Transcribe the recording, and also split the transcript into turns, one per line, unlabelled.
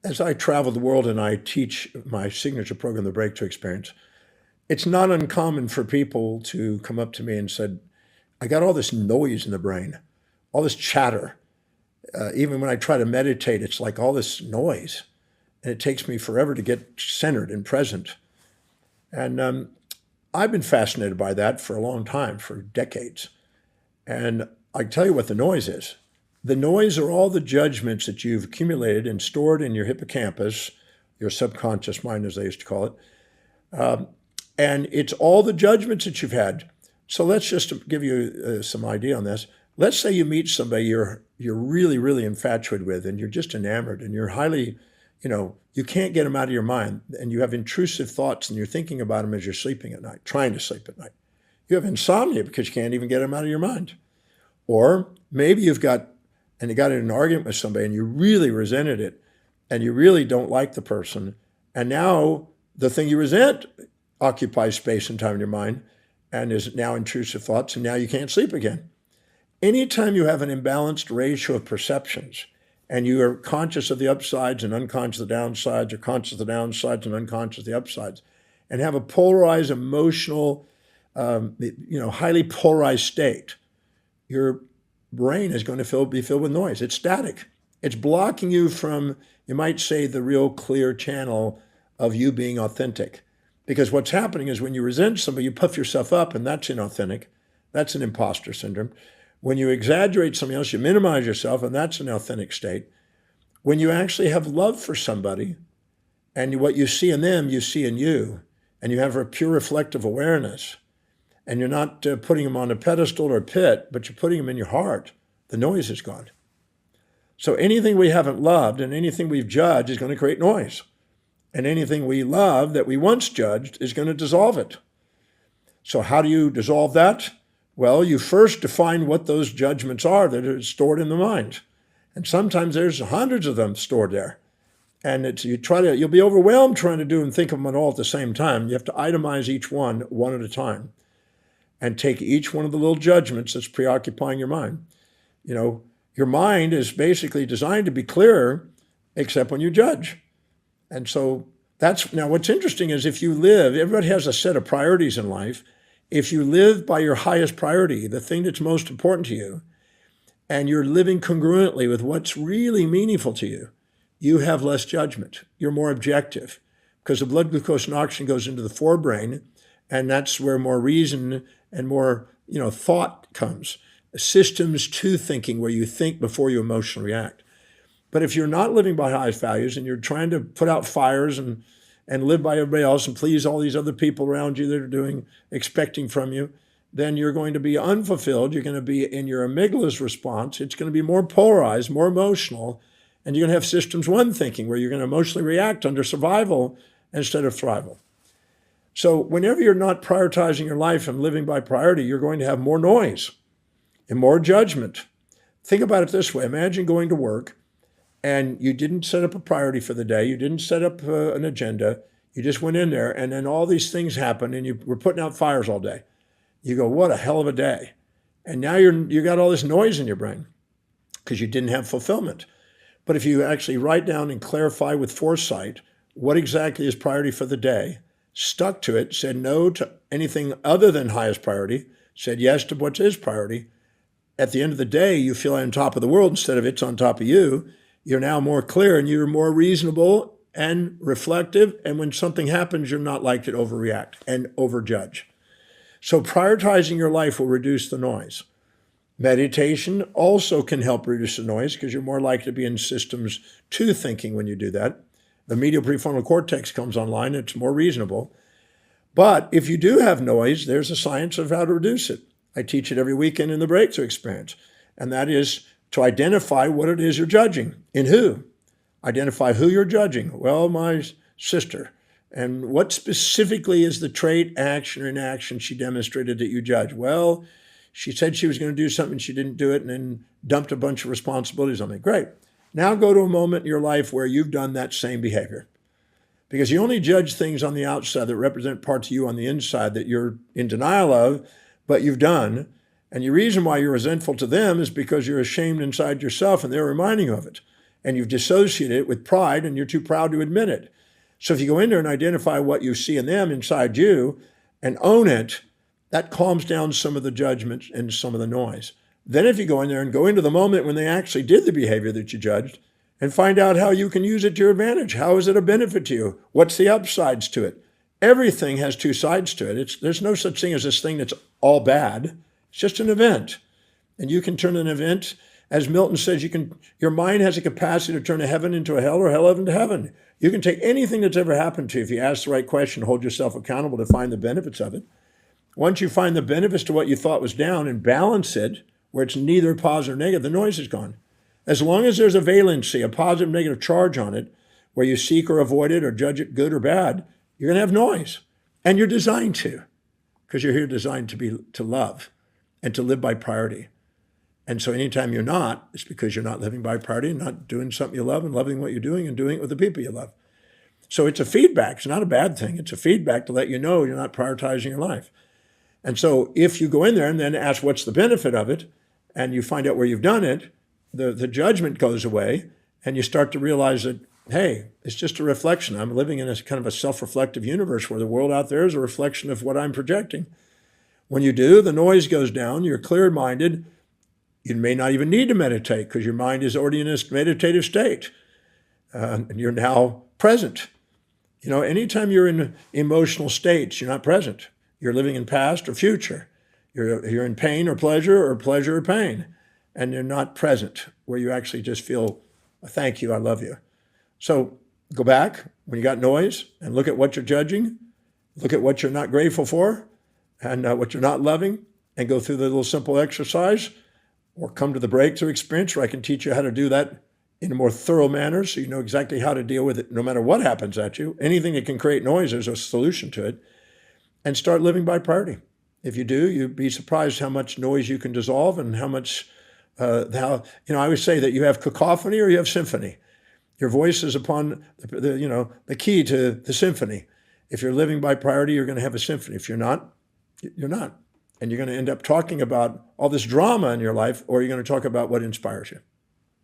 as I travel the world and I teach my signature program, the Breakthrough Experience, it's not uncommon for people to come up to me and said, I got all this noise in the brain, all this chatter. Even when I try to meditate, it's like all this noise. And it takes me forever to get centered and present. And I've been fascinated by that for a long time, for decades. And I tell you what the noise is. The noise are all the judgments that you've accumulated and stored in your hippocampus, your subconscious mind, as they used to call it. And it's all the judgments that you've had. So let's just give you some idea on this. Let's say you meet somebody you're really, really infatuated with, and you're just enamored, and you're highly, you can't get them out of your mind, and you have intrusive thoughts, and you're thinking about them as you're sleeping at night, trying to sleep at night. You have insomnia because you can't even get them out of your mind. Or maybe you got in an argument with somebody, and you really resented it, and you really don't like the person, and now the thing you resent occupies space and time in your mind, and is now intrusive thoughts, and now you can't sleep again. Anytime you have an imbalanced ratio of perceptions, and you are conscious of the upsides and unconscious of the downsides, or conscious of the downsides and unconscious of the upsides, and have a polarized, emotional, highly polarized state, your brain is going to be filled with noise. It's static. It's blocking you from, you might say, the real clear channel of you being authentic. Because what's happening is when you resent somebody, you puff yourself up, and that's inauthentic. That's an imposter syndrome. When you exaggerate something else, you minimize yourself, and that's an authentic state. When you actually have love for somebody, and what you see in them, you see in you, and you have a pure reflective awareness, and you're not putting them on a pedestal or a pit, but you're putting them in your heart, the noise is gone. So anything we haven't loved and anything we've judged is going to create noise. And anything we love that we once judged is going to dissolve it. So how do you dissolve that? Well, you first define what those judgments are that are stored in the mind. And sometimes there's hundreds of them stored there. And you'll be overwhelmed trying to do and think of them all at the same time. You have to itemize each one at a time and take each one of the little judgments that's preoccupying your mind. Your mind is basically designed to be clear, except when you judge. And so now what's interesting is everybody has a set of priorities in life. If you live by your highest priority, the thing that's most important to you, and you're living congruently with what's really meaningful to you, you have less judgment. You're more objective because the blood glucose and oxygen goes into the forebrain, and that's where more reason and more, thought comes. Systems to thinking, where you think before you emotionally react. But if you're not living by highest values and you're trying to put out fires and live by everybody else and please all these other people around you that are expecting from you, then you're going to be unfulfilled. You're going to be in your amygdala's response. It's going to be more polarized, more emotional, and you're going to have systems one thinking, where you're going to emotionally react under survival instead of thrival. So whenever you're not prioritizing your life and living by priority, you're going to have more noise and more judgment. Think about it this way. Imagine going to work and you didn't set up a priority for the day. You didn't set up an agenda. You just went in there, and then all these things happened, and you were putting out fires all day. You go, what a hell of a day. And now you got all this noise in your brain because you didn't have fulfillment. But if you actually write down and clarify with foresight what exactly is priority for the day, stuck to it, said no to anything other than highest priority, said yes to what is priority, at the end of the day, you feel on top of the world instead of it's on top of you. You're now more clear, and you're more reasonable and reflective. And when something happens, you're not likely to overreact and overjudge. So prioritizing your life will reduce the noise. Meditation also can help reduce the noise because you're more likely to be in systems two thinking when you do that. The medial prefrontal cortex comes online. It's more reasonable. But if you do have noise, there's a science of how to reduce it. I teach it every weekend in the Breakthrough Experience. And that is to identify what it is you're judging. In who? Identify who you're judging. Well, my sister. And what specifically is the trait, action, or inaction she demonstrated that you judge? Well, she said she was going to do something, she didn't do it, and then dumped a bunch of responsibilities on me. Great. Now go to a moment in your life where you've done that same behavior. Because you only judge things on the outside that represent parts of you on the inside that you're in denial of, but you've done. And the reason why you're resentful to them is because you're ashamed inside yourself, and they're reminding you of it. and you've dissociated it with pride, and you're too proud to admit it. So if you go in there and identify what you see in them inside you and own it, that calms down some of the judgment and some of the noise. Then if you go in there and go into the moment when they actually did the behavior that you judged and find out how you can use it to your advantage. How is it a benefit to you? What's the upsides to it? Everything has two sides to it. There's no such thing as this thing that's all bad. It's just an event. And you can turn an event, as Milton says, your mind has a capacity to turn a heaven into a hell or hell into heaven. You can take anything that's ever happened to you if you ask the right question, hold yourself accountable to find the benefits of it. Once you find the benefits to what you thought was down and balance it, where it's neither positive or negative, the noise is gone. As long as there's a valency, a positive, negative charge on it, where you seek or avoid it or judge it good or bad, you're going to have noise. And you're designed to, because you're here designed to love and to live by priority. And so anytime you're not, it's because you're not living by priority and not doing something you love and loving what you're doing and doing it with the people you love. So it's a feedback. It's not a bad thing. It's a feedback to let you know you're not prioritizing your life. And so if you go in there and then ask what's the benefit of it, and you find out where you've done it, the judgment goes away, and you start to realize that, hey, it's just a reflection. I'm living in a kind of a self-reflective universe where the world out there is a reflection of what I'm projecting. When you do, the noise goes down, you're clear-minded. You may not even need to meditate because your mind is already in a meditative state. And you're now present. You know, anytime you're in emotional states, you're not present. You're living in past or future. You're in pain or pleasure or pain. And you're not present where you actually just feel, thank you, I love you. So go back when you got noise and look at what you're judging. Look at what you're not grateful for and what you're not loving, and go through the little simple exercise. Or come to the breakthrough experience where I can teach you how to do that in a more thorough manner so you know exactly how to deal with it no matter what happens at you. Anything that can create noise, there's a solution to it. And start living by priority. If you do, you'd be surprised how much noise you can dissolve and how much, I always say that you have cacophony or you have symphony. Your voice is upon the key to the symphony. If you're living by priority, you're going to have a symphony. If you're not, you're not. And you're going to end up talking about all this drama in your life, or you're going to talk about what inspires you.